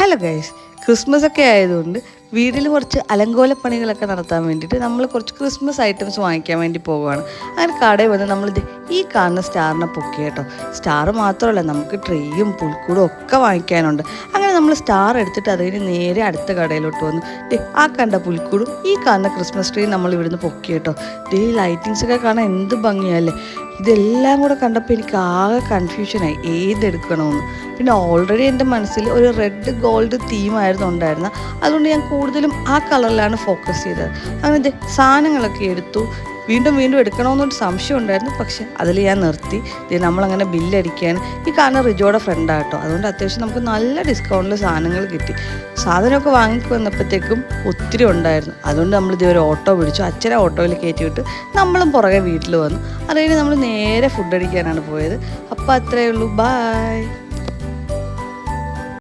Hello guys, Christmas ഒക്കെ ആയതുകൊണ്ട് വീട്ടിൽ കുറച്ച് അലങ്കോലപ്പണികളൊക്കെ നടത്താൻ വേണ്ടിയിട്ട് നമ്മൾ കുറച്ച് ക്രിസ്മസ് ഐറ്റംസ് വാങ്ങിക്കാൻ വേണ്ടി പോവുകയാണ്. അങ്ങനെ കടയിൽ വന്ന് നമ്മളിത് ഈ കാണുന്ന സ്റ്റാറിനെ പൊക്കി കേട്ടോ. സ്റ്റാർ മാത്രമല്ല, നമുക്ക് ട്രെയും പുൽക്കൂടും ഒക്കെ വാങ്ങിക്കാനുണ്ട്. അങ്ങനെ നമ്മൾ സ്റ്റാർ എടുത്തിട്ട് അതിന് നേരെ അടുത്ത കടയിലോട്ട് വന്നു. ആ കണ്ട പുൽക്കൂടും ഈ കാണുന്ന ക്രിസ്മസ് ട്രീ നമ്മൾ ഇവിടുന്ന് പൊക്കി കേട്ടോ. ഈ ലൈറ്റിങ്സ് ഒക്കെ കാണാൻ എന്ത് ഭംഗിയല്ലേ. ഇതെല്ലാം കൂടെ കണ്ടപ്പോൾ എനിക്ക് ആകെ കൺഫ്യൂഷനായി ഏതെടുക്കണമെന്ന്. പിന്നെ ഓൾറെഡി എൻ്റെ മനസ്സിൽ ഒരു റെഡ് ഗോൾഡ് തീമായിരുന്നു ഉണ്ടായിരുന്നത്. അതുകൊണ്ട് ഞാൻ കൂടുതലും ആ കളറിലാണ് ഫോക്കസ് ചെയ്തത്. അങ്ങനെ സാധനങ്ങളൊക്കെ എടുത്തു. വീണ്ടും എടുക്കണമെന്നൊരു സംശയം ഉണ്ടായിരുന്നു. പക്ഷെ അതിൽ ഞാൻ നിർത്തി. നമ്മളങ്ങനെ ബില്ലടിക്കാൻ ഈ കാണുന്ന റിജോയുടെ ഫ്രണ്ടാണ് കേട്ടോ. അതുകൊണ്ട് അത്യാവശ്യം നമുക്ക് നല്ല ഡിസ്കൗണ്ടിൽ സാധനങ്ങൾ കിട്ടി. സാധനമൊക്കെ വാങ്ങി വന്നപ്പോഴത്തേക്കും ഒത്തിരി ഉണ്ടായിരുന്നു. അതുകൊണ്ട് നമ്മളിത് ഒരു ഓട്ടോ പിടിച്ചു. അച്ഛനെ ഓട്ടോയിൽ കയറ്റി വിട്ട് നമ്മളും പുറകെ വീട്ടിൽ വന്നു. അത് കഴിഞ്ഞ് നമ്മൾ നേരെ ഫുഡ് അടിക്കാനാണ് പോയത്. അപ്പോൾ അത്രയേ ഉള്ളൂ. ബായ്.